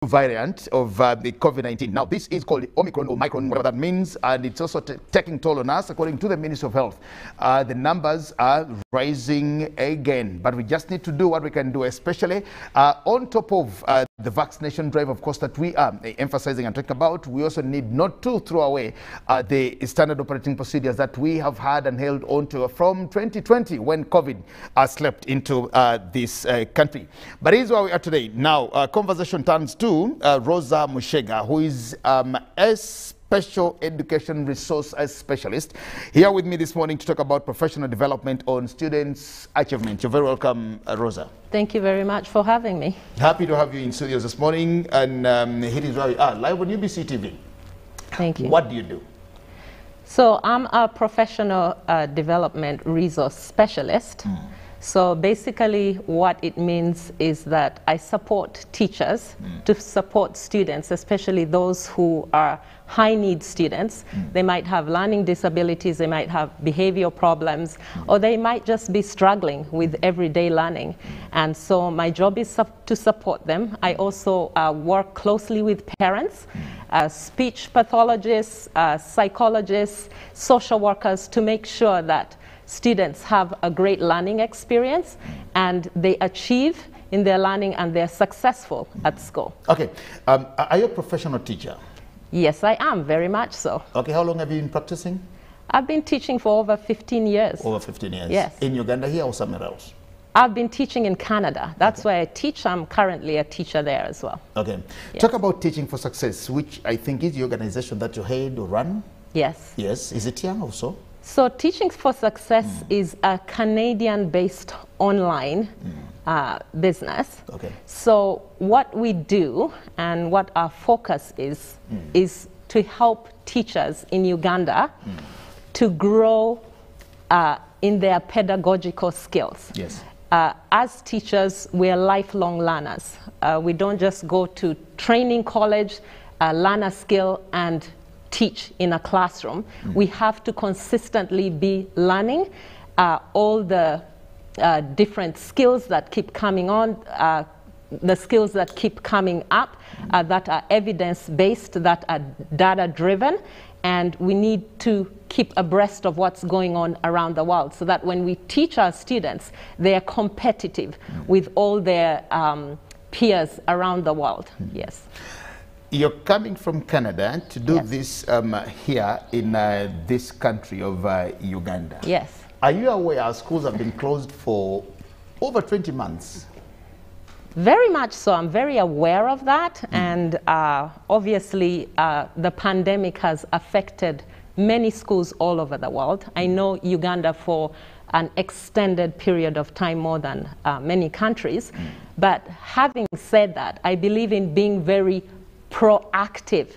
variant of the COVID-19. Now, this is called Omicron or Micron, whatever that means, and it's also taking toll on us. According to the Ministry of Health, the numbers are rising again, but we just need to do what we can do, especially on top of the vaccination drive, of course, that we are emphasizing and talking about. We also need not to throw away the standard operating procedures that we have had and held on to from 2020 when COVID slept into this country. But here's where we are today. Now, conversation turns to Rosa Mushega, who is a special education resource specialist, here with me this morning to talk about professional development on students' achievement. You're very welcome, Rosa. Thank you very much for having me. Happy to have you in studios this morning, and here is where we are, live on UBC TV. Thank you. What do you do? So I'm a professional development resource specialist. So basically what it means is that I support teachers to support students, especially those who are high need students. They might have learning disabilities, they might have behavioral problems, or they might just be struggling with everyday learning. And so my job is to support them. I also work closely with parents, speech pathologists, psychologists, social workers, to make sure that students have a great learning experience and they achieve in their learning and they're successful at school. Okay, are you a professional teacher? Yes, I am, very much so. Okay, how long have you been practicing? I've been teaching for over 15 years. Over 15 years? Yes. In Uganda here or somewhere else? I've been teaching in Canada. That's where I teach. I'm currently a teacher there as well. Okay. Yes. Talk about Teaching for Success, which I think is the organization that you head or run. Yes. Yes. Is it here also? So Teaching for Success is a Canadian-based online business. Okay. So what we do and what our focus is to help teachers in Uganda to grow in their pedagogical skills. Yes. As teachers, we're lifelong learners. We don't just go to training college, learn a skill, and teach in a classroom. We have to consistently be learning all the different skills that keep coming on, the skills that keep coming up, that are evidence-based, that are data-driven, and we need to keep abreast of what's going on around the world so that when we teach our students, they are competitive with all their peers around the world. Yes. You're coming from Canada to do this here in this country of Uganda. Yes. Are you aware our schools have been closed for over 20 months? Very much so. I'm very aware of that. And obviously, the pandemic has affected many schools all over the world. I know Uganda for an extended period of time, more than many countries. But having said that, I believe in being very proactive.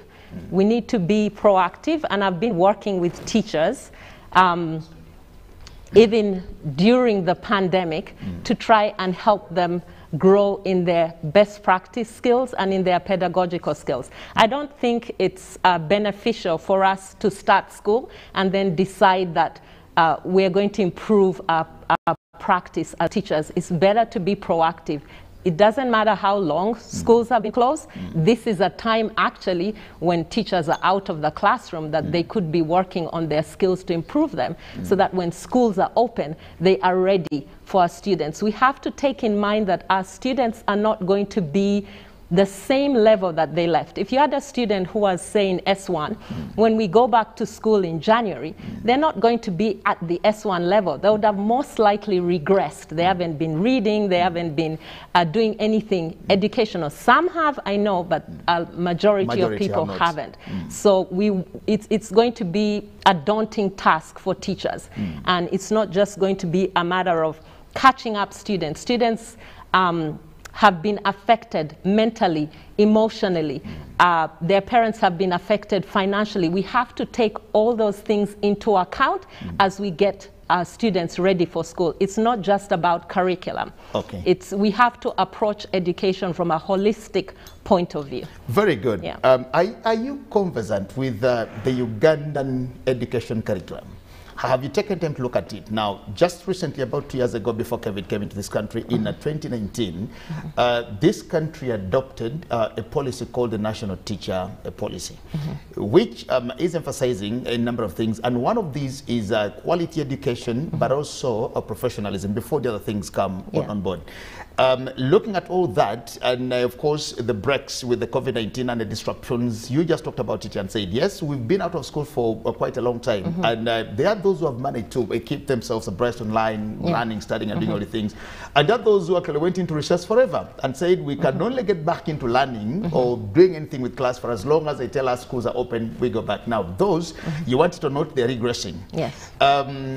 We need to be proactive, and I've been working with teachers even during the pandemic to try and help them grow in their best practice skills and in their pedagogical skills. I don't think it's beneficial for us to start school and then decide that we're going to improve our practice as teachers. It's better to be proactive. It doesn't matter how long schools have been closed. This is a time actually when teachers are out of the classroom that they could be working on their skills to improve them so that when schools are open, they are ready for our students. We have to take in mind that our students are not going to be the same level that they left. If you had a student who was, say, in S1, when we go back to school in January, they're not going to be at the S1 level. They would have most likely regressed. They haven't been reading, they haven't been doing anything educational. Some have, I know, but a majority of people haven't. So it's going to be a daunting task for teachers. And it's not just going to be a matter of catching up students. Students have been affected mentally, emotionally. Their parents have been affected financially. We have to take all those things into account as we get our students ready for school. It's not just about curriculum. Okay. We have to approach education from a holistic point of view. Very good. Yeah. Are you conversant with the Ugandan education curriculum? Have you taken time to look at it? Now, just recently, about 2 years ago, before COVID came into this country, in 2019, this country adopted a policy called the National Teacher Policy, which is emphasizing a number of things. And one of these is quality education, but also professionalism, before the other things come on board. Looking at all that, and of course, the breaks with the COVID-19 and the disruptions, you just talked about it and said, yes, we've been out of school for quite a long time. And there are those who have managed to keep themselves abreast online, learning, studying, and doing all the things. And there are those who actually went into recess forever and said, we can only get back into learning or doing anything with class for as long as they tell us schools are open, we go back. Now, those, you want to note they're regressing. Yes.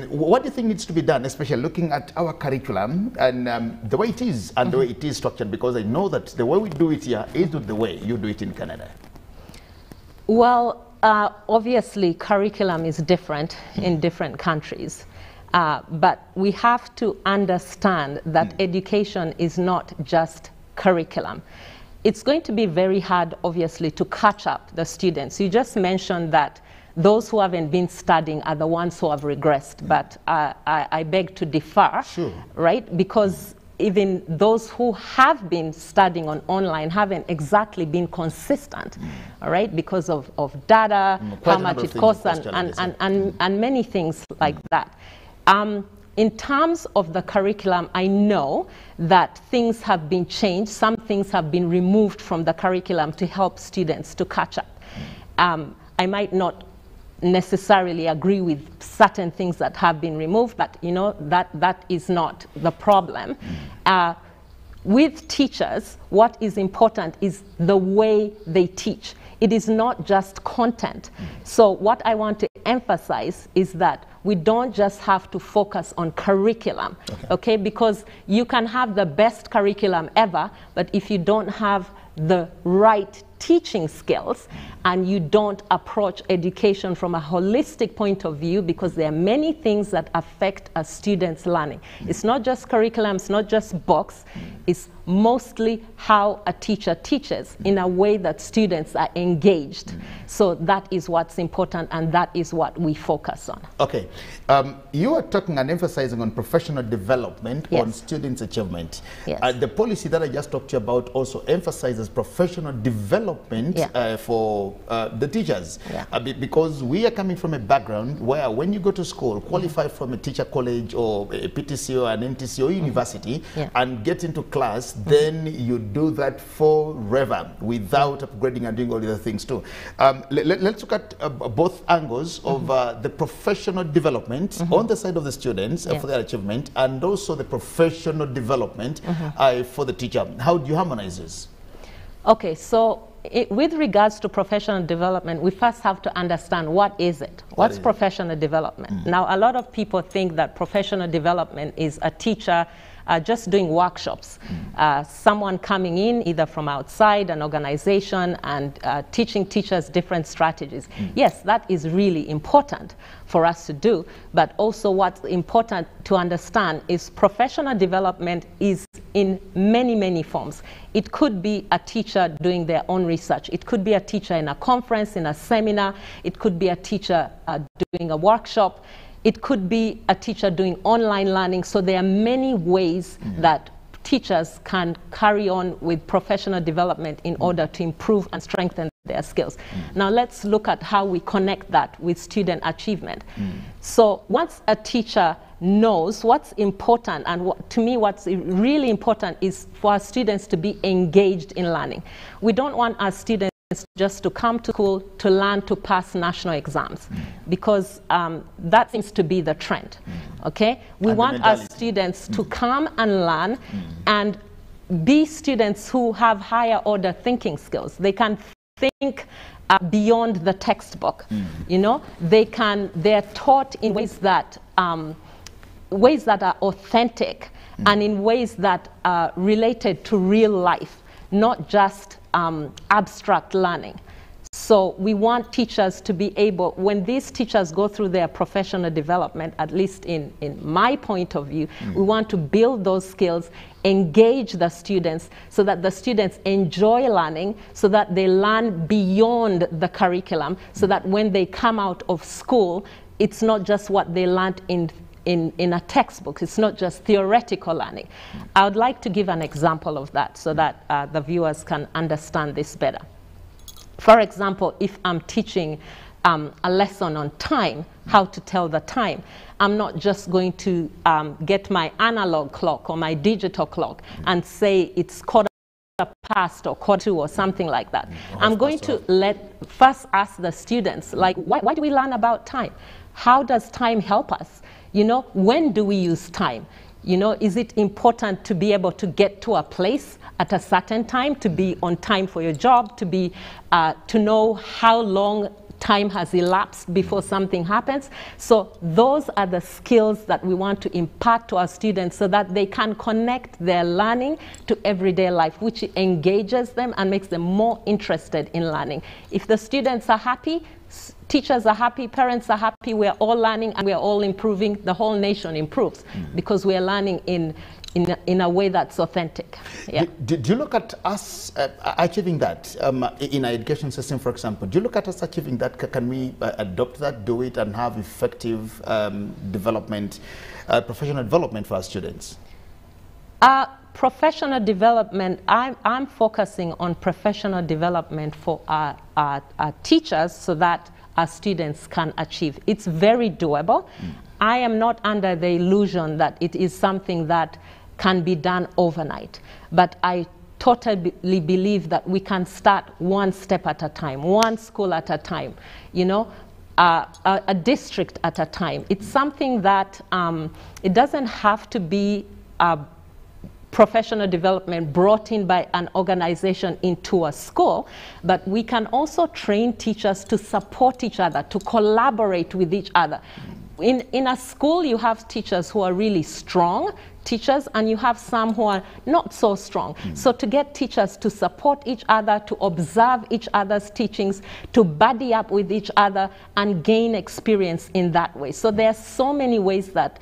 What do you think needs to be done, especially looking at our curriculum and the way it is and the way it is structured? Because I know that the way we do it here is not the way you do it in Canada. Well, obviously, curriculum is different in different countries. But we have to understand that education is not just curriculum. It's going to be very hard, obviously, to catch up the students. You just mentioned that those who haven't been studying are the ones who have regressed. But I beg to differ, right? Because even those who have been studying online haven't exactly been consistent, all right, because of data, how much it costs, and many things like that. In terms of the curriculum, I know that things have been changed. Some things have been removed from the curriculum to help students to catch up. I might not necessarily agree with certain things that have been removed, but you know, that is not the problem. With teachers, what is important is the way they teach. It is not just content. So what I want to emphasize is that we don't just have to focus on curriculum, okay? Because you can have the best curriculum ever, but if you don't have the right teaching skills and you don't approach education from a holistic point of view, because there are many things that affect a student's learning. It's not just curriculum, it's not just books, it's mostly how a teacher teaches in a way that students are engaged. So that is what's important, and that is what we focus on. Okay. You are talking and emphasizing on professional development, on students' achievement. The policy that I just talked to you about also emphasizes professional development for the teachers. Because we are coming from a background where when you go to school, qualify from a teacher college or a PTC or an NTC or university and get into class, then you do that forever without upgrading and doing all the other things too. Let's look at both angles of the professional development on the side of the students for their achievement, and also the professional development for the teacher. How do you harmonize this? Okay, so with regards to professional development, we first have to understand what is it? What's professional development? Now, a lot of people think that professional development is a teacher just doing workshops. Someone coming in either from outside an organization and teaching teachers different strategies. Yes, that is really important for us to do, but also what's important to understand is professional development is in many, many forms. It could be a teacher doing their own research. It could be a teacher in a conference, in a seminar. It could be a teacher doing a workshop. It could be a teacher doing online learning. So there are many ways that teachers can carry on with professional development in order to improve and strengthen their skills. Now let's look at how we connect that with student achievement. So once a teacher knows what's important, and to me what's really important is for our students to be engaged in learning. We don't want our students just to come to school to learn to pass national exams, because that seems to be the trend, okay? We want our students to come and learn and be students who have higher order thinking skills. They can think beyond the textbook, you know? They're taught in ways that are authentic and in ways that are related to real life, not just abstract learning. So we want teachers to be able, when these teachers go through their professional development, at least in my point of view, we want to build those skills, engage the students so that the students enjoy learning, so that they learn beyond the curriculum, so that when they come out of school, it's not just what they learned in a textbook. It's not just theoretical learning. I would like to give an example of that so that the viewers can understand this better. For example, if I'm teaching a lesson on time, how to tell the time, I'm not just going to get my analog clock or my digital clock and say it's quarter past or quarter to or something like that. I'm going to first ask the students, like, why do we learn about time? How does time help us? You know, when do we use time? You know, is it important to be able to get to a place at a certain time, to be on time for your job, to know how long time has elapsed before something happens? So those are the skills that we want to impart to our students so that they can connect their learning to everyday life, which engages them and makes them more interested in learning. If the students are happy, teachers are happy, parents are happy, we're all learning and we're all improving, the whole nation improves because we're learning in a way that's authentic. Yeah. Do you look at us achieving that in our education system, for example? Do you look at us achieving that? Can we adopt that, do it, and have effective development, professional development for our students? Professional development, I'm focusing on professional development for our teachers so that our students can achieve. It's very doable. I am not under the illusion that it is something that can be done overnight, but I totally believe that we can start one step at a time, one school at a time, you know, a district at a time. It's something that it doesn't have to be professional development brought in by an organization into a school, but we can also train teachers to support each other, to collaborate with each other. In a school, you have teachers who are really strong teachers, and you have some who are not so strong. So to get teachers to support each other, to observe each other's teachings, to buddy up with each other and gain experience in that way. So there are so many ways that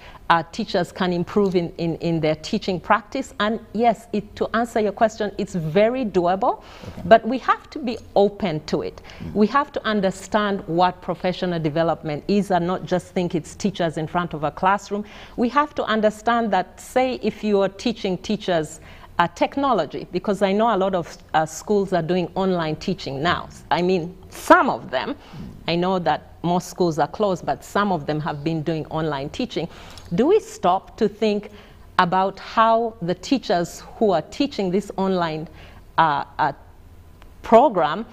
teachers can improve in their teaching practice. And yes, to answer your question, it's very doable, but we have to be open to it. We have to understand what professional development is and not just think it's teachers in front of a classroom. We have to understand that, say, if you are teaching teachers technology, because I know a lot of schools are doing online teaching now. I mean, some of them, I know that most schools are closed, but some of them have been doing online teaching. Do we stop to think about how the teachers who are teaching this online program,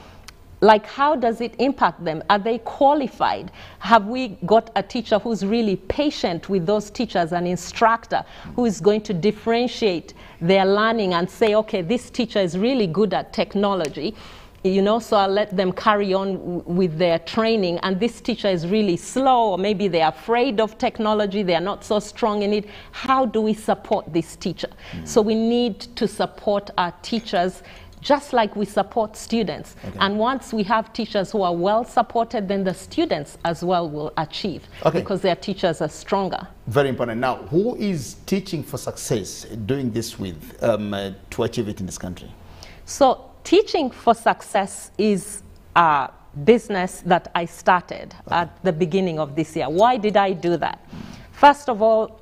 like, how does it impact them? Are they qualified? Have we got a teacher who's really patient with those teachers, an instructor who is going to differentiate their learning and say, okay, this teacher is really good at technology, you know, so I'll let them carry on with their training, and this teacher is really slow, or maybe they're afraid of technology, they're not so strong in it. How do we support this teacher? So we need to support our teachers just like we support students. And once we have teachers who are well supported, then the students as well will achieve because their teachers are stronger. Very important. Now, who is Teaching for Success doing this with to achieve it in this country? So Teaching for Success is a business that I started at the beginning of this year. Why did I do that? First of all,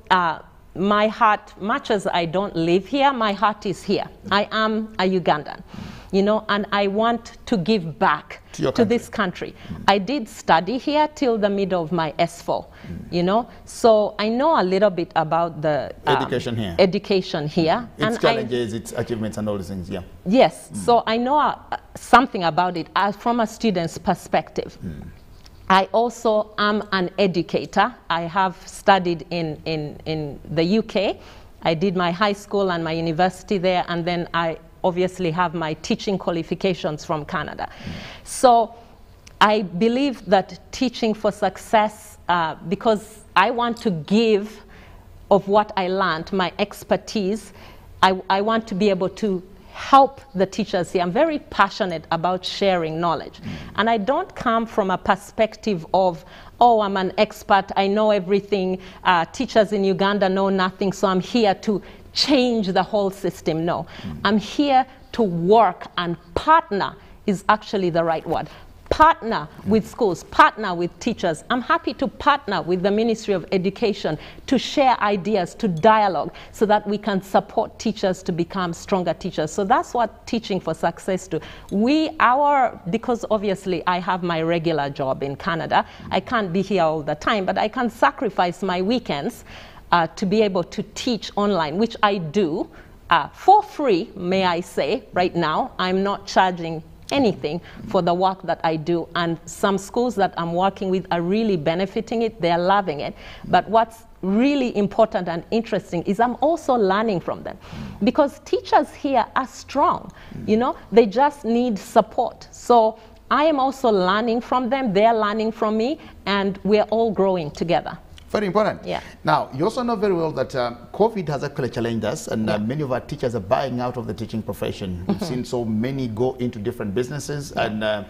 my heart, much as I don't live here, my heart is here. I am a Ugandan, you know, and I want to give back to this country. I did study here till the middle of my S4, you know, so I know a little bit about the education here. Its challenges, its achievements and all these things, Yes, so I know something about it from a student's perspective. I also am an educator. I have studied in the UK. I did my high school and my university there, and then I obviously have my teaching qualifications from Canada. So I believe that Teaching for Success, because I want to give of what I learned, my expertise, I want to be able to help the teachers here. I'm very passionate about sharing knowledge. And I don't come from a perspective of, oh, I'm an expert, I know everything, teachers in Uganda know nothing, so I'm here to change the whole system. No, I'm here to work, and partner is actually the right word. partner with schools, partner with teachers. I'm happy to partner with the Ministry of Education to share ideas, to dialogue, so that we can support teachers to become stronger teachers. So that's what Teaching for Success do. Because obviously I have my regular job in Canada, I can't be here all the time, but I can sacrifice my weekends to be able to teach online, which I do for free, may I say. Right now, I'm not charging anything for the work that I do, and some schools that I'm working with are really benefiting it. They're loving it. But what's really important and interesting is I'm also learning from them, because teachers here are strong. You know, they just need support. So I am also learning from them, they're learning from me, and we're all growing together. Very important. Yeah. Now, you also know very well that COVID has actually challenged us, and many of our teachers are buying out of the teaching profession. We've seen so many go into different businesses, and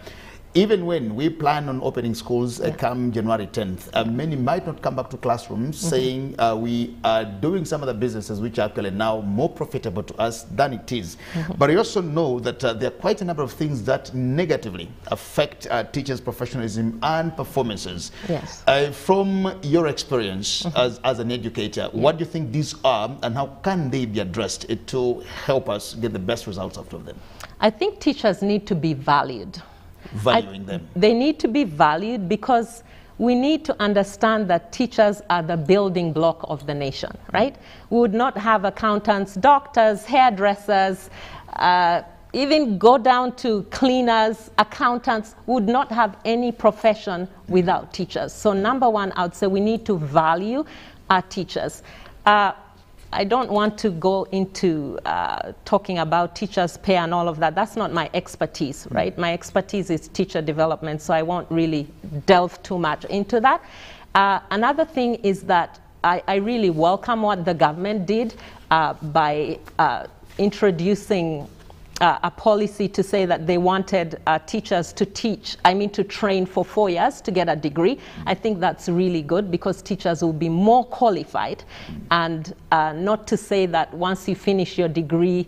even when we plan on opening schools come January 10th, many might not come back to classrooms saying we are doing some of the businesses which are actually now more profitable to us than it is. But we also know that there are quite a number of things that negatively affect teachers' professionalism and performances. Yes. From your experience as an educator, what do you think these are, and how can they be addressed to help us get the best results out of them? I think teachers need to be valued. Valuing them. They need to be valued, because we need to understand that teachers are the building block of the nation, right? We would not have accountants, doctors, hairdressers, even go down to cleaners, accountants. We would not have any profession without teachers. So number one, I would say we need to value our teachers. I don't want to go into talking about teachers' pay and all of that. That's not my expertise, right? My expertise is teacher development, so I won't really delve too much into that. Another thing is that I really welcome what the government did by introducing a policy to say that they wanted teachers to to train for 4 years to get a degree. I think that's really good, because teachers will be more qualified, and not to say that once you finish your degree,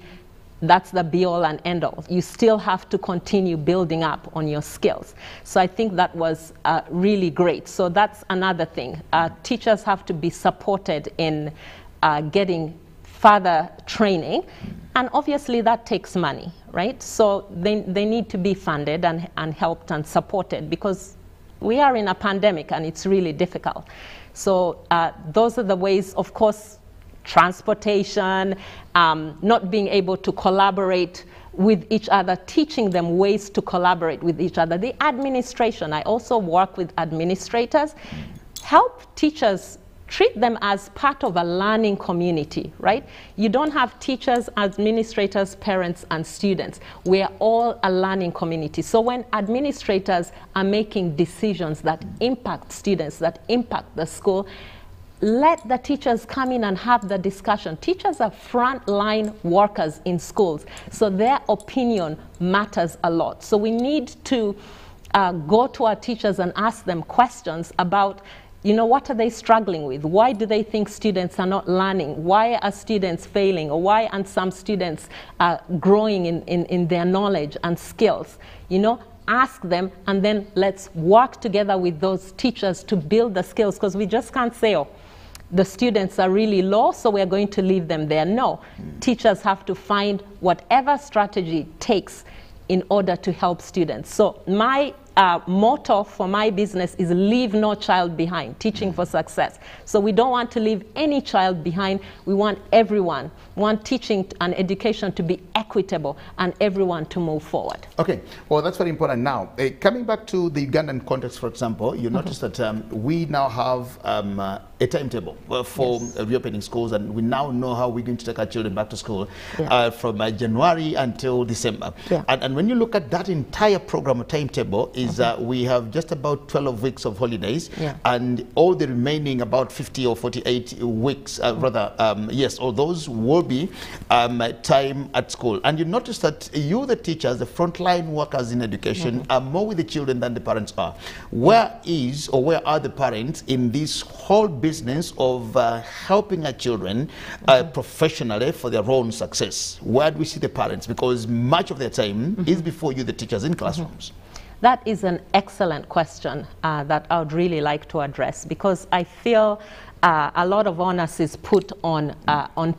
that's the be-all and end-all. You still have to continue building up on your skills. So I think that was really great. So that's another thing. Teachers have to be supported in getting further training, and obviously that takes money, right? So they need to be funded and helped and supported, because we are in a pandemic and it's really difficult. So those are the ways. Of course, transportation, not being able to collaborate with each other, teaching them ways to collaborate with each other. The administration, I also work with administrators, help teachers, treat them as part of a learning community, right? You don't have teachers, administrators, parents, and students. We're all a learning community. So when administrators are making decisions that impact students, that impact the school, let the teachers come in and have the discussion. Teachers are frontline workers in schools, so their opinion matters a lot. So we need to go to our teachers and ask them questions about, you know, what are they struggling with? Why do they think students are not learning? Why are students failing? Or why aren't some students growing in their knowledge and skills? You know, ask them, and then let's work together with those teachers to build the skills, because we just can't say, oh, the students are really low, so we're going to leave them there. No, teachers have to find whatever strategy it takes in order to help students. So my motto for my business is leave no child behind, Teaching for Success. So we don't want to leave any child behind. We want everyone, we want teaching and education to be equitable and everyone to move forward. Okay, well, that's very important. Now, coming back to the Ugandan context, for example, you notice that we now have a timetable for reopening schools, and we now know how we're going to take our children back to school from January until December. And when you look at that entire program or timetable, we have just about 12 weeks of holidays, and all the remaining about 50 or 48 weeks, all those will be time at school. And you notice that you, the teachers, the frontline workers in education, are more with the children than the parents are. Where are the parents in this whole business of helping our children professionally for their own success? Where do we see the parents? Because much of their time is before you, the teachers, in classrooms. That is an excellent question that I would really like to address, because I feel a lot of onus is put on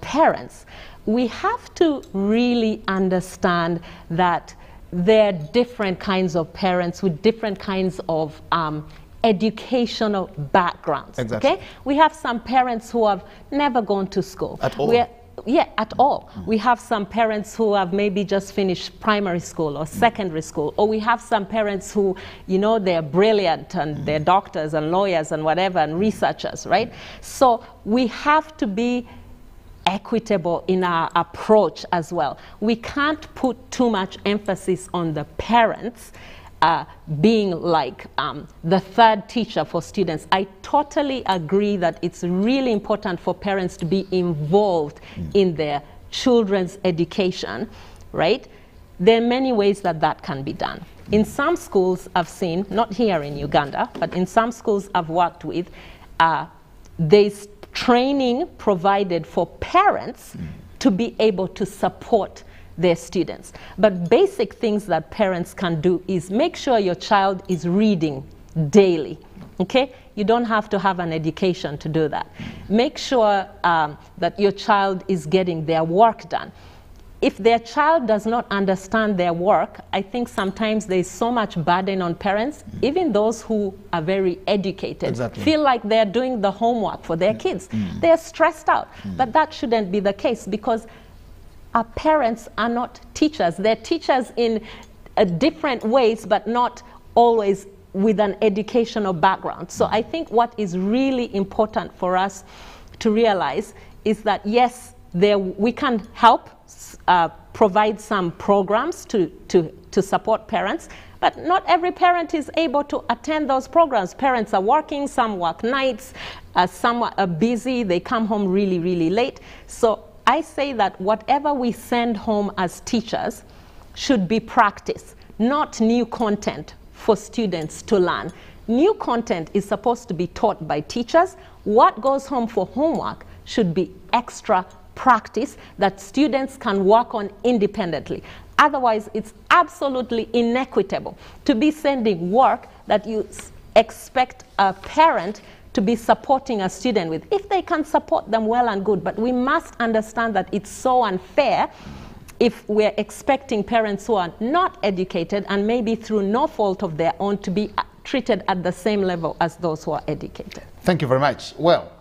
parents. We have to really understand that there are different kinds of parents with different kinds of educational backgrounds. Exactly. Okay? We have some parents who have never gone to school. At all? Yeah, at all. We have some parents who have maybe just finished primary school or secondary school, or we have some parents who, you know, they're brilliant and they're doctors and lawyers and whatever and researchers, right? So we have to be equitable in our approach as well. We can't put too much emphasis on the parents being like the third teacher for students. I totally agree that it's really important for parents to be involved in their children's education, right? There are many ways that that can be done. In some schools I've seen, not here in Uganda, but in some schools I've worked with, there's training provided for parents to be able to support their students. But basic things that parents can do is make sure your child is reading daily, okay? You don't have to have an education to do that. Make sure that your child is getting their work done. If their child does not understand their work, I think sometimes there's so much burden on parents, even those who are very educated, feel like they're doing the homework for their kids. They're stressed out, but that shouldn't be the case, because our parents are not teachers. They're teachers in different ways, but not always with an educational background. So I think what is really important for us to realize is that, yes, we can help provide some programs to support parents, but not every parent is able to attend those programs. Parents are working, some work nights, some are busy, they come home really, really late. So I say that whatever we send home as teachers should be practice, not new content for students to learn. New content is supposed to be taught by teachers. What goes home for homework should be extra practice that students can work on independently. Otherwise, it's absolutely inequitable to be sending work that you expect a parent to be supporting a student with. If they can support them, well and good, but we must understand that it's so unfair if we're expecting parents who are not educated and maybe through no fault of their own to be treated at the same level as those who are educated. Thank you very much. Well,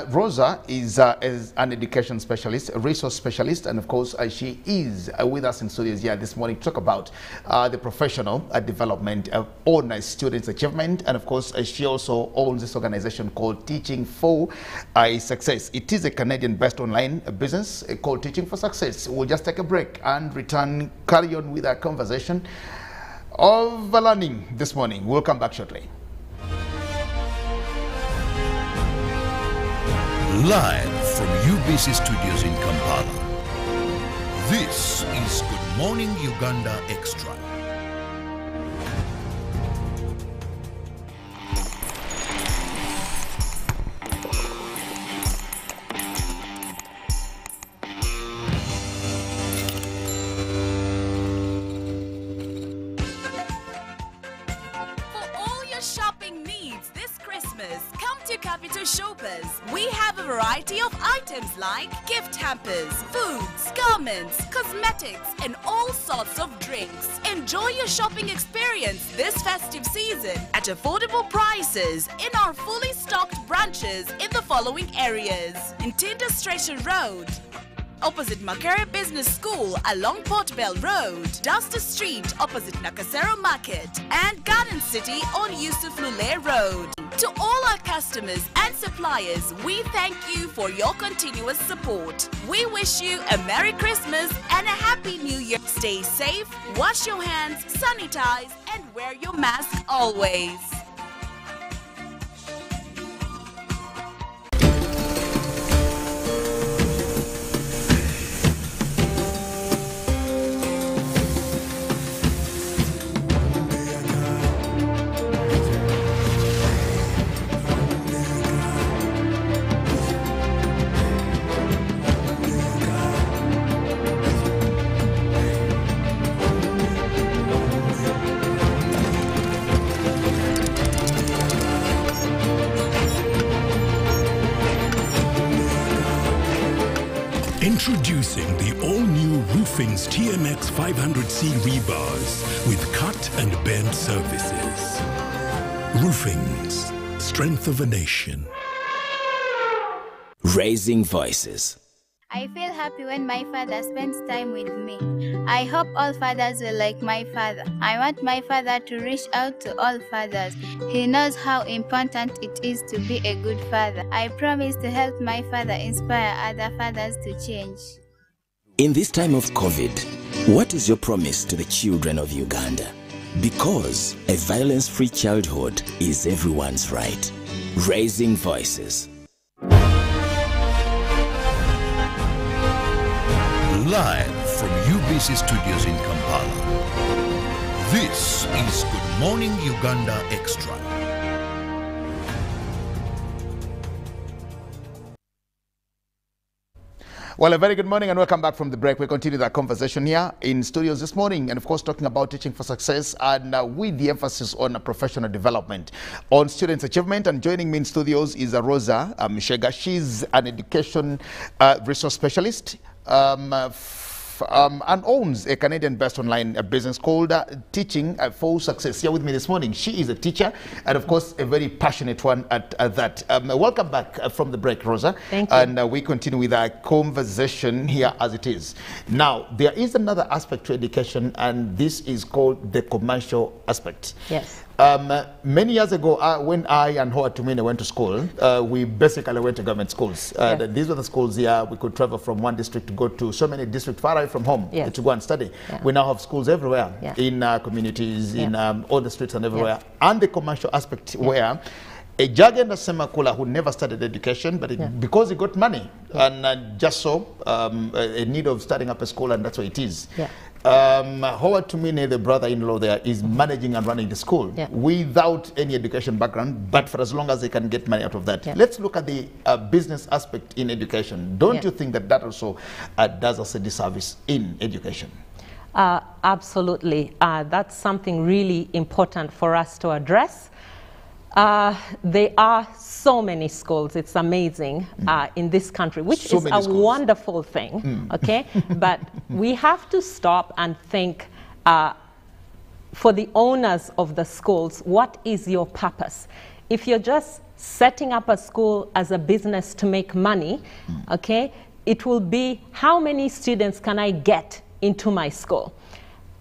Rosa is an education specialist, a resource specialist, and of course she is with us in studios here this morning to talk about the professional development of ordinary students' achievement, and of course she also owns this organization called Teaching for Success. It is a Canadian-based online business called Teaching for Success. We'll just take a break and return, carry on with our conversation of learning this morning. We'll come back shortly. Live from UBC Studios in Kampala, this is Good Morning Uganda Extra. Shopping needs this Christmas, come to Capital Shoppers. We have a variety of items like gift hampers, foods, garments, cosmetics, and all sorts of drinks. Enjoy your shopping experience this festive season at affordable prices in our fully stocked branches in the following areas: in Tinda Stretcher Road, opposite Makere Business School along Port Bell Road, Duster Street opposite Nakasero Market, and Garden City on Yusuf Lule Road. To all our customers and suppliers, we thank you for your continuous support. We wish you a Merry Christmas and a Happy New Year. Stay safe, wash your hands, sanitize, and wear your mask always. Introducing the all-new Roofing's TMX 500C rebars with cut and bend surfaces. Roofing's, strength of a nation. Raising voices. I feel happy when my father spends time with me. I hope all fathers will like my father. I want my father to reach out to all fathers. He knows how important it is to be a good father. I promise to help my father inspire other fathers to change. In this time of COVID, what is your promise to the children of Uganda? Because a violence-free childhood is everyone's right. Raising voices. Live from UBC Studios in Kampala, this is Good Morning Uganda Extra. Well, a very good morning and welcome back from the break. We continue that conversation here in studios this morning, and of course talking about teaching for success, and with the emphasis on professional development, on students' achievement. And joining me in studios is Rosa Mishega. She's an education resource specialist and owns a Canadian-based online business called Teaching for Success. Here with me this morning, she is a teacher and, of course, a very passionate one at that. Welcome back from the break, Rosa. Thank you. And we continue with our conversation here as it is. Now, there is another aspect to education, and this is called the commercial aspect. Yes. Many years ago, when I and Howard Tumine went to school, we basically went to government schools. Yes. These were the schools here. We could travel from one district to go to so many districts far away from home. Yes. To go and study. Yeah. We now have schools everywhere, Yeah. in communities, Yeah. in all the streets and everywhere. Yes. And the commercial aspect where a Jagenda Semakula who never studied education, but because he got money and just saw a need of starting up a school, and that's what it is. Yeah. Howard Tumine, the brother-in-law there, is managing and running the school without any education background, but for as long as they can get money out of that. Yeah. Let's look at the business aspect in education. Don't you think that that also does us a disservice in education? Absolutely. That's something really important for us to address. There are so many schools, it's amazing, in this country, which So is many a schools. wonderful thing, okay? But we have to stop and think, for the owners of the schools, what is your purpose? If you're just setting up a school as a business to make money, okay, it will be how many students can I get into my school?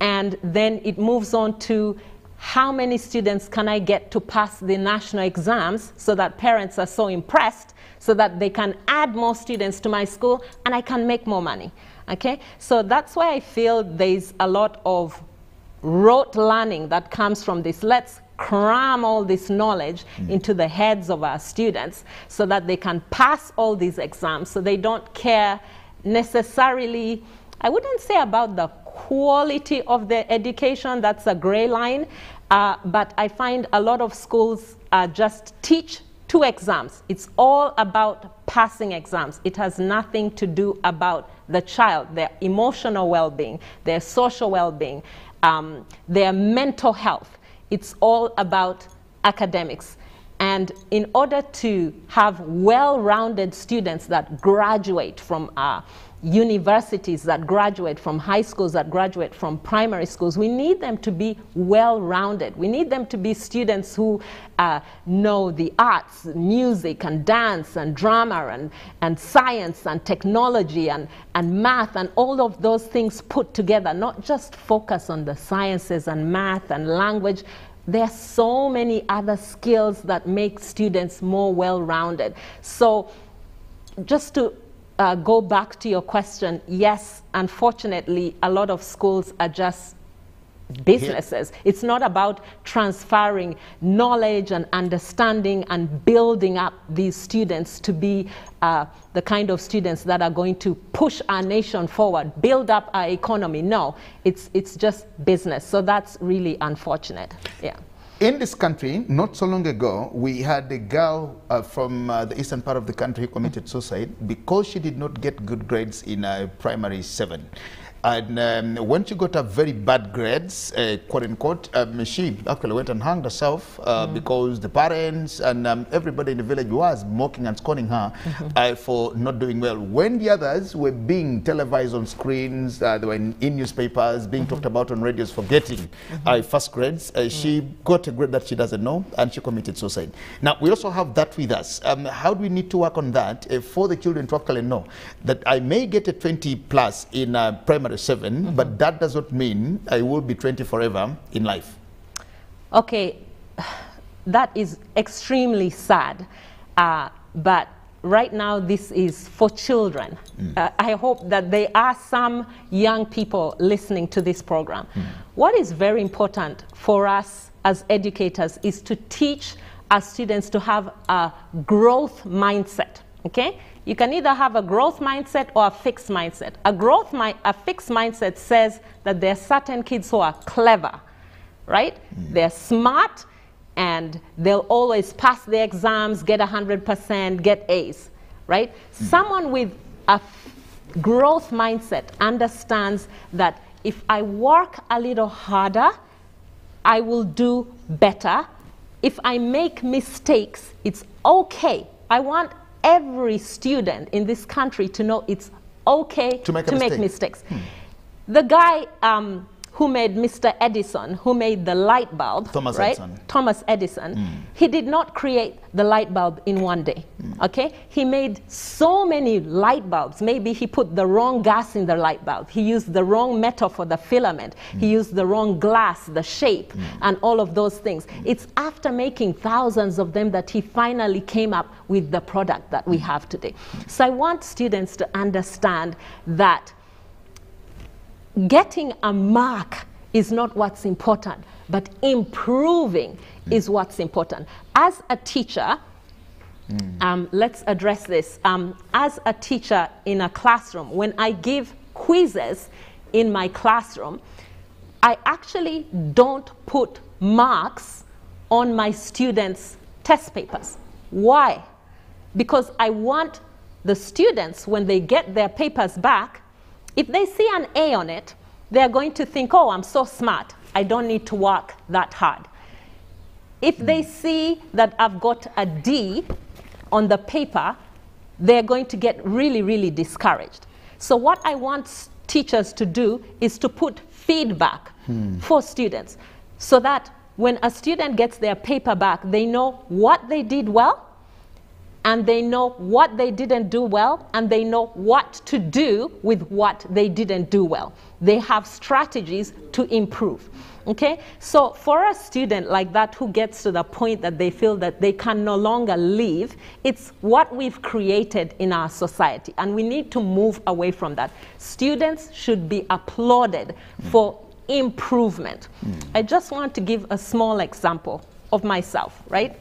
And then it moves on to how many students can I get to pass the national exams so that parents are so impressed so that they can add more students to my school and I can make more money, okay? So that's why I feel there's a lot of rote learning that comes from this. Let's cram all this knowledge into the heads of our students so that they can pass all these exams, so they don't care necessarily, I wouldn't say about the quality of the education, that's a gray line, but I find a lot of schools just teach 2 exams. It's all about passing exams. It has nothing to do about the child, their emotional well-being, their social well-being, their mental health. It's all about academics. And in order to have well-rounded students that graduate from universities, that graduate from high schools, that graduate from primary schools, we need them to be well-rounded. We need them to be students who know the arts, music and dance and drama and science and technology and math and all of those things put together, not just focus on the sciences and math and language. There are so many other skills that make students more well-rounded. So just to go back to your question, yes, unfortunately, a lot of schools are just businesses. It's not about transferring knowledge and understanding and building up these students to be the kind of students that are going to push our nation forward, build up our economy. No, it's just business. So that's really unfortunate. Yeah. In this country, not so long ago, we had a girl from the eastern part of the country who committed suicide because she did not get good grades in primary 7. And when she got a very bad grades, quote unquote, she actually went and hanged herself because the parents and everybody in the village was mocking and scorning her for not doing well. When the others were being televised on screens, they were in newspapers, being talked about on radios for getting first grades, she got a grade that she doesn't know, and she committed suicide. Now, we also have that with us. How do we need to work on that for the children to actually know that I may get a 20 plus in primary 7, but that does not mean I will be 20 forever in life? Okay, that is extremely sad, but right now this is for children. I hope that there are some young people listening to this program. What is very important for us as educators is to teach our students to have a growth mindset, okay? You can either have a growth mindset or a fixed mindset. A fixed mindset says that there are certain kids who are clever, right? They're smart, and they'll always pass the exams, get 100%, get A's, right? Someone with a growth mindset understands that if I work a little harder, I will do better. If I make mistakes, it's okay. I want every student in this country to know it's okay to make mistakes. The guy who made Mr. Edison, who made the light bulb, Thomas Edison, he did not create the light bulb in one day, okay? He made so many light bulbs. Maybe he put the wrong gas in the light bulb. He used the wrong metal for the filament. He used the wrong glass, the shape, and all of those things. It's after making thousands of them that he finally came up with the product that we have today. So I want students to understand that getting a mark is not what's important, but improving is what's important. As a teacher, let's address this. As a teacher in a classroom, when I give quizzes in my classroom, I actually don't put marks on my students' test papers. Why? Because I want the students, when they get their papers back, if they see an A on it, they're going to think, oh, I'm so smart, I don't need to work that hard. If they see that I've got a D on the paper, they're going to get really, really discouraged. So what I want teachers to do is to put feedback for students, so that when a student gets their paper back, they know what they did well, and they know what they didn't do well, and they know what to do with what they didn't do well. They have strategies to improve, okay? So for a student like that who gets to the point that they feel that they can no longer live, it's what we've created in our society, and we need to move away from that. Students should be applauded for improvement. I just want to give a small example of myself, right?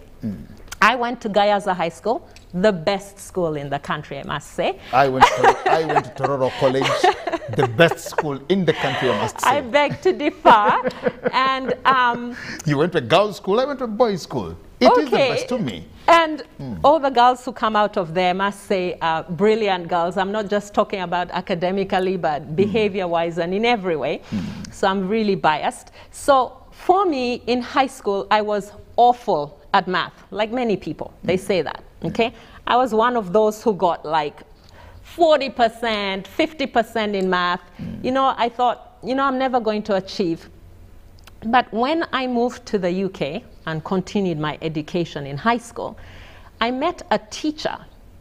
I went to Gayaza High School, the best school in the country, I must say. I went to Tororo College, the best school in the country, I must say. I beg to differ. And you went to a girls' school, I went to a boys' school. It is the best to me. And all the girls who come out of there, I must say, are brilliant girls. I'm not just talking about academically, but behavior-wise and in every way. So I'm really biased. So for me, in high school, I was awful at math, like many people. They say that, okay? I was one of those who got like 40%, 50% in math. You know, I thought, you know, I'm never going to achieve. But when I moved to the UK and continued my education in high school, I met a teacher,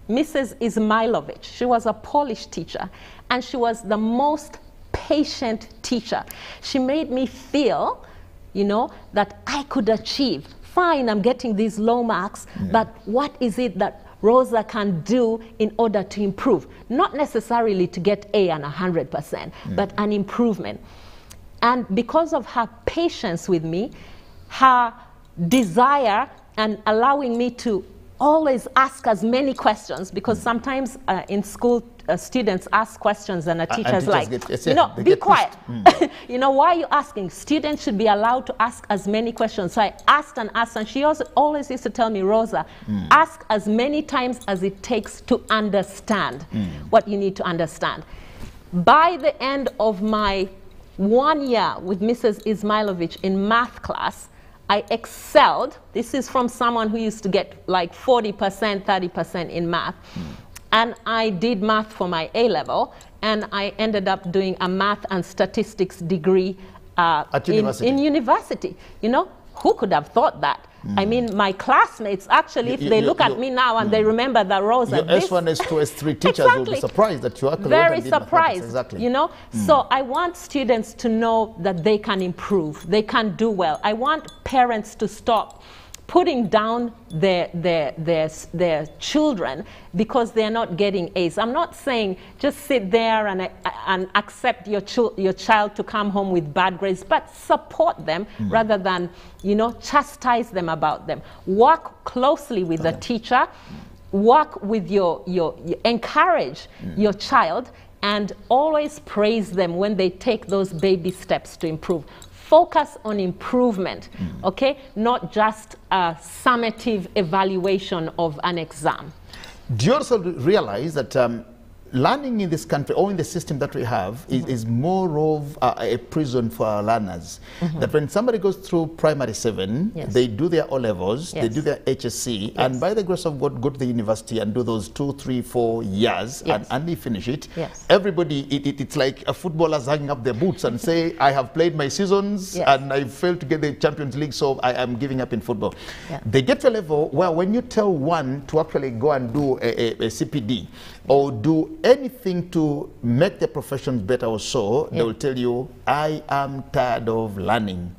Mrs. Izmailovic. She was a Polish teacher, and she was the most patient teacher. She made me feel, you know, that I could achieve. Fine, I'm getting these low marks, but what is it that Rosa can do in order to improve? Not necessarily to get A and 100%, but an improvement. And because of her patience with me, her desire and allowing me to always ask as many questions, because sometimes in school students ask questions and a teacher's like, you know, be quiet. You know, why are you asking? Students should be allowed to ask as many questions. So I asked, and she always used to tell me, Rosa, ask as many times as it takes to understand what you need to understand. By the end of my 1 year with Mrs. Ismailovich in math class, I excelled. This is from someone who used to get like 40%, 30% in math. And I did math for my A-level, and I ended up doing a math and statistics degree in university. You know, who could have thought that? I mean, my classmates, actually, if they look at me now and they remember the rows your of this. S1, S2, S3 teachers will be surprised that you actually very surprised, exactly. you know. So I want students to know that they can improve, they can do well. I want parents to stop putting down their children because they're not getting A's. I'm not saying just sit there and accept your child to come home with bad grades, but support them rather than, you know, chastise them about them. Work closely with the teacher, work with encourage your child, and always praise them when they take those baby steps to improve. Focus on improvement, okay? Not just a summative evaluation of an exam. Do you also realize that learning in this country, or in the system that we have, is more of a prison for our learners? That when somebody goes through primary 7, they do their O-levels, they do their HSC, and by the grace of God, go to the university and do those 2, 3, 4 years, and they finish it. Everybody, it's like a footballer's hanging up their boots and say, I have played my seasons, and I failed to get the Champions League, so I am giving up in football. They get to a level where when you tell one to actually go and do a CPD, or do anything to make their professions better or so, they will tell you, I am tired of learning.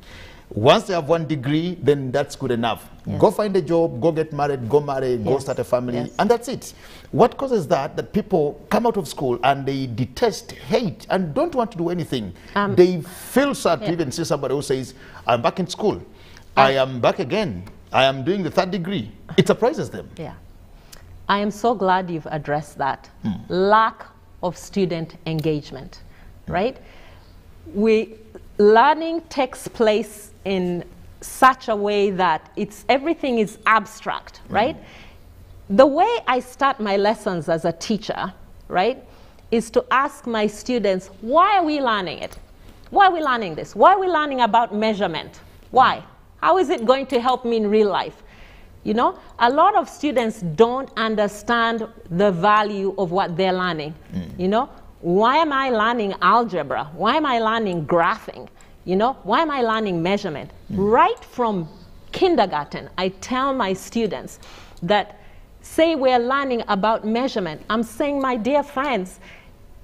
Once they have 1 degree, then that's good enough. Go find a job, go get married, go marry, go start a family, and that's it. What causes that? That people come out of school and they detest, hate, and don't want to do anything. They feel sad to even see somebody who says, I'm back in school. I am back again. I am doing the 3rd degree. It surprises them. I am so glad you've addressed that. Lack of student engagement, right? Learning takes place in such a way that everything is abstract, right? The way I start my lessons as a teacher, right, is to ask my students, why are we learning it? Why are we learning this? Why are we learning about measurement? Why? How is it going to help me in real life? You know, a lot of students don't understand the value of what they're learning. You know, why am I learning algebra? Why am I learning graphing? You know, why am I learning measurement? Right from kindergarten, I tell my students that, say we're learning about measurement, I'm saying, my dear friends,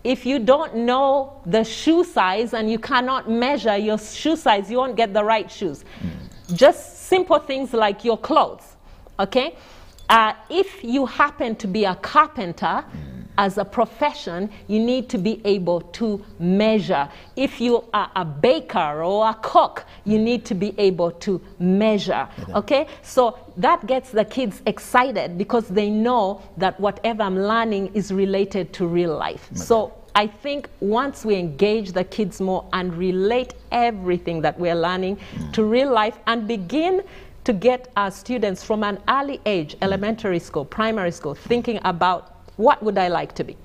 if you don't know the shoe size and you cannot measure your shoe size, you won't get the right shoes. Just simple things like your clothes. Okay, if you happen to be a carpenter as a profession, you need to be able to measure. If you are a baker or a cook, you need to be able to measure. Okay, so that gets the kids excited because they know that whatever I'm learning is related to real life. So I think once we engage the kids more and relate everything that we're learning to real life and begin to get our students from an early age, elementary school, primary school, thinking about what would I like to be.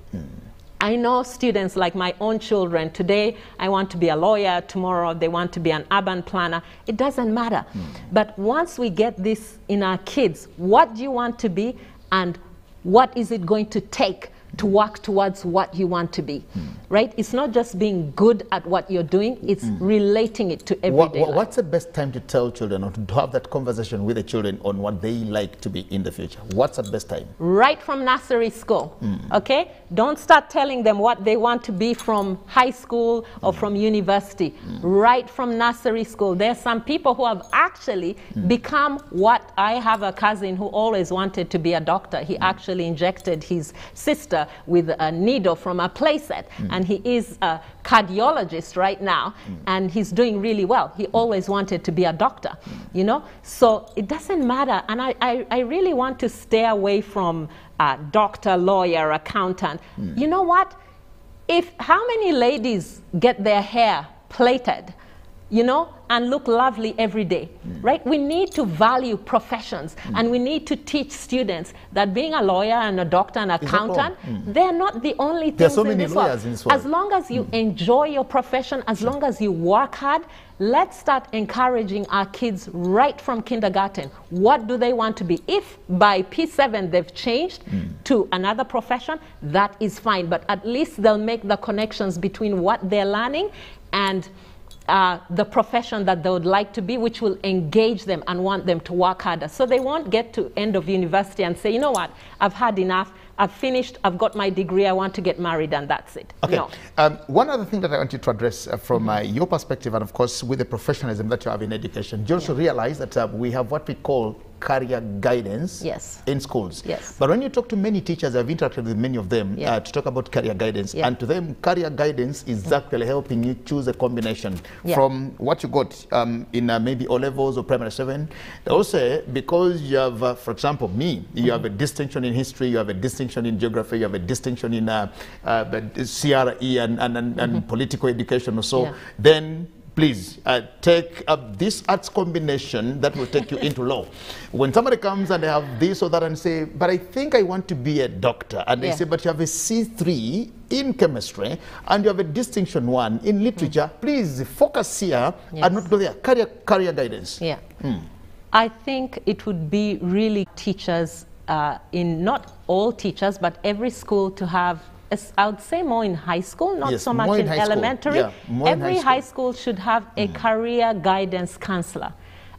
I know students like my own children, today I want to be a lawyer, tomorrow they want to be an urban planner. It doesn't matter. But once we get this in our kids, what do you want to be and what is it going to take to work towards what you want to be, right? It's not just being good at what you're doing, it's relating it to everyday life. What's the best time to tell children or to have that conversation with the children on what they like to be in the future? What's the best time? Right from nursery school, okay? Don't start telling them what they want to be from high school or from university. Right from nursery school. There's some people who have actually become what I have a cousin who always wanted to be a doctor. He actually injected his sister with a needle from a playset, and he is a cardiologist right now, and he's doing really well. He always wanted to be a doctor, you know? So it doesn't matter, and I really want to stay away from doctor, lawyer, accountant. You know what? How many ladies get their hair plaited? you know, and look lovely every day, right? We need to value professions, and we need to teach students that being a lawyer and a doctor and accountant, they're not the only things. There are so many in this lawyers world. in this world. As long as you enjoy your profession, as long as you work hard, let's start encouraging our kids right from kindergarten. What do they want to be? If by P7 they've changed to another profession, that is fine. But at least they'll make the connections between what they're learning and the profession that they would like to be, which will engage them and want them to work harder. So they won't get to end of university and say, you know what, I've had enough, I've finished, I've got my degree, I want to get married, and that's it. Okay. No. One other thing that I want you to address from your perspective, and of course with the professionalism that you have in education, you also realize that we have what we call career guidance in schools. Yes. But when you talk to many teachers, I've interacted with many of them to talk about career guidance, and to them, career guidance is actually helping you choose a combination from what you got in maybe O-levels or primary 7. They also, because you have, for example, me, you have a distinction in history, you have a distinction in geography, you have a distinction in CRE and political education or so, then please take this arts combination that will take you into law. When somebody comes and they have this or that and say, but I think I want to be a doctor, and they say, but you have a C3 in chemistry and you have a distinction 1 in literature, please focus here and not go there. Career guidance. I think it would be really teachers, in not all teachers, but every school to have, I would say more in high school, not so much in elementary. Every high school should have a career guidance counselor,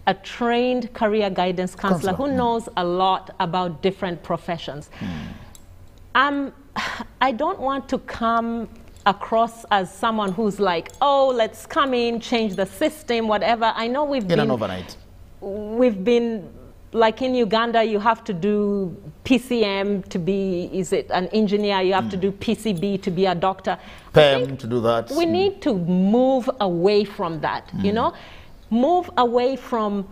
a trained career guidance counselor who knows a lot about different professions. I don't want to come across as someone who's like, oh, let's come in, change the system, whatever. I know we've been overnight. We've been, like in Uganda, you have to do PCM to be, is it an engineer? You have to do PCB to be a doctor. PEM to do that. We need to move away from that, you know? Move away from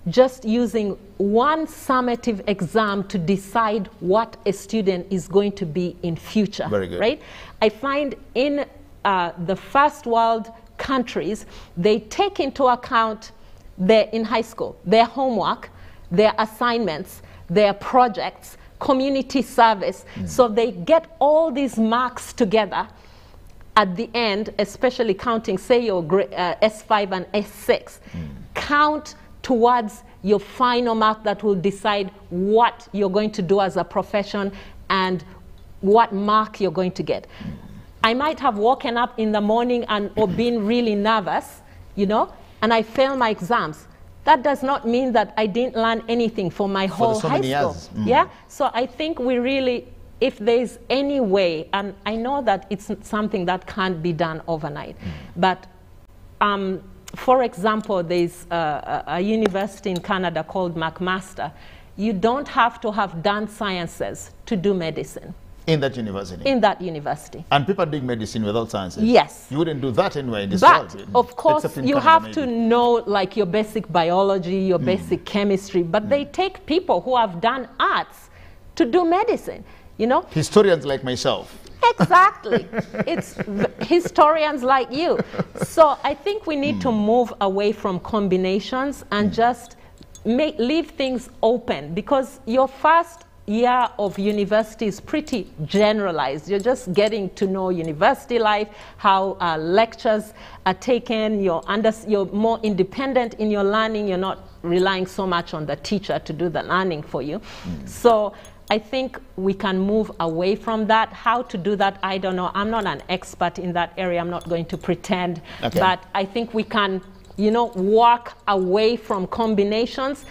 just using one summative exam to decide what a student is going to be in future. Very good. Right? I find in the first world countries, they take into account in high school, their homework, their assignments, their projects, community service. So they get all these marks together at the end, especially counting, say, your S5 and S6. Count towards your final mark that will decide what you're going to do as a profession and what mark you're going to get. I might have woken up in the morning or been really nervous, you know, and I fail my exams. That does not mean that I didn't learn anything for my whole high school. Yeah, so I think we really, if there's any way, and I know that it's something that can't be done overnight, but for example, there's a university in Canada called McMaster. You don't have to have done sciences to do medicine. In that university? In that university. And people are doing medicine without sciences? Yes. You wouldn't do that anyway in this world. But, of course, you have to know like your basic biology, your basic chemistry, but they take people who have done arts to do medicine, you know? Historians like myself. Exactly. It's historians like you. So I think we need to move away from combinations and just leave things open, because your first year of university is pretty generalized. You're just getting to know university life, how lectures are taken, you're more independent in your learning, you're not relying so much on the teacher to do the learning for you. So I think we can move away from that. How to do that, I don't know. I'm not an expert in that area, I'm not going to pretend, but I think we can, you know, walk away from combinations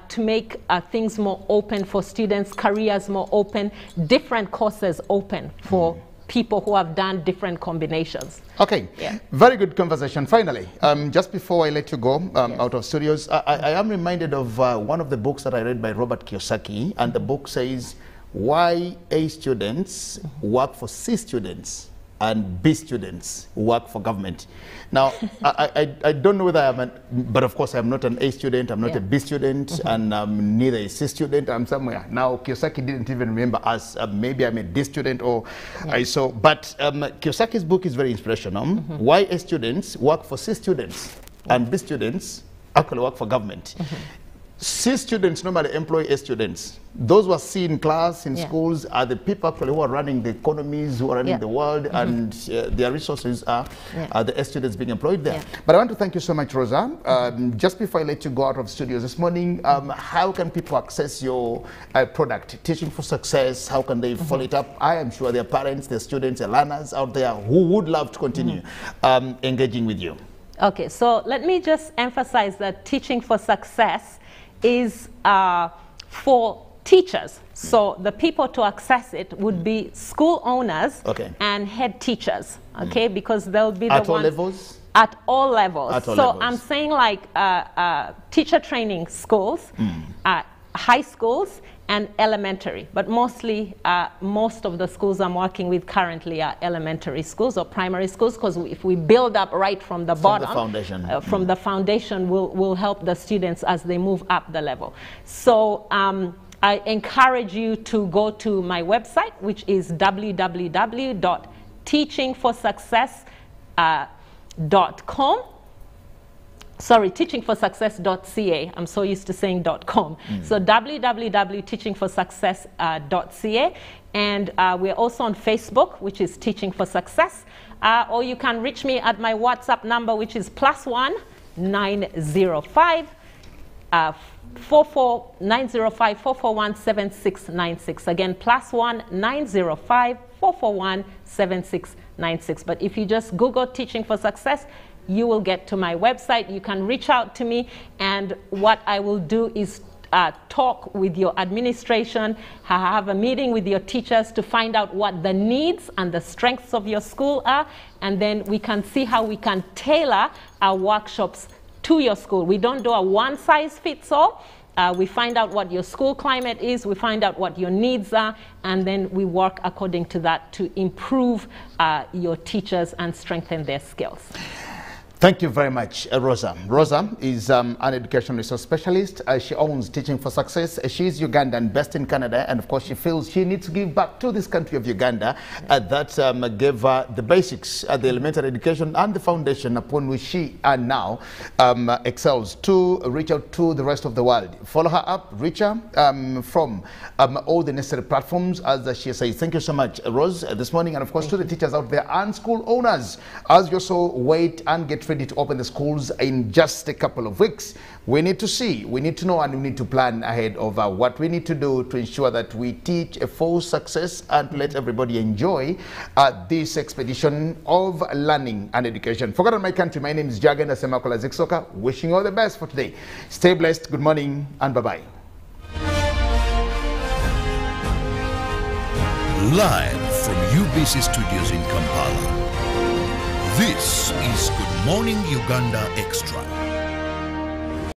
to make things more open for students, careers more open, different courses open for people who have done different combinations. Okay, very good conversation. Finally, just before I let you go out of studios, I am reminded of one of the books that I read by Robert Kiyosaki, and the book says, why A students work for C students and B students work for government. Now, I don't know whether I'm but of course I'm not an A student, I'm not a B student, and neither a C student, I'm somewhere. Now, Kiyosaki didn't even remember us. Maybe I'm a D student or I saw, but Kiyosaki's book is very inspirational. Why A students work for C students. and B students actually work for government. C students normally employ A students. Those who are C in class, in schools, are the people actually who are running the economies, who are running the world, and their resources are the A students being employed there. But I want to thank you so much, Rosa. Just before I let you go out of studios this morning, how can people access your product, Teaching for Success? How can they follow it up? I am sure there are parents, there are students, there are learners out there who would love to continue engaging with you. Okay, so let me just emphasize that Teaching for Success is for teachers. So the people to access it would be school owners and head teachers, because they'll be the ones... At all levels? At all levels. At all so levels. I'm saying like teacher training schools, high schools, and elementary, but mostly most of the schools I'm working with currently are elementary schools or primary schools, because if we build up right from the bottom, from the foundation will help the students as they move up the level. So I encourage you to go to my website, which is www.teachingforsuccess.com. Sorry, teachingforsuccess.ca. I'm so used to saying .com. So www.teachingforsuccess.ca. And we're also on Facebook, which is Teaching for Success. Or you can reach me at my WhatsApp number, which is +1 905 441 7696. Again, +1 905 441 7696. But if you just Google Teaching for Success, you will get to my website. You can reach out to me, and what I will do is talk with your administration, have a meeting with your teachers to find out what the needs and the strengths of your school are, and then we can see how we can tailor our workshops to your school. We don't do a one-size-fits-all. We find out what your school climate is, we find out what your needs are, and then we work according to that to improve your teachers and strengthen their skills. Thank you very much, Rosa. Rosa is an education resource specialist. She owns Teaching for Success. She is Ugandan, based in Canada, and of course she feels she needs to give back to this country of Uganda that gave her the basics, the elementary education and the foundation upon which she now excels, to reach out to the rest of the world. Follow her up, reach her from all the necessary platforms, as she says. Thank you so much, Rose, this morning, and of course to the teachers out there and school owners, as you also wait and get ready to open the schools in just a couple of weeks. We need to see, we need to know, and we need to plan ahead of what we need to do to ensure that we teach a full success and to let everybody enjoy this expedition of learning and education. Forgotten my country, my name is Jagan Asemakola Ziksoka. Wishing you all the best for today. Stay blessed, good morning, and bye-bye. Live from UBC Studios in Kampala, this is Good Morning Uganda Extra.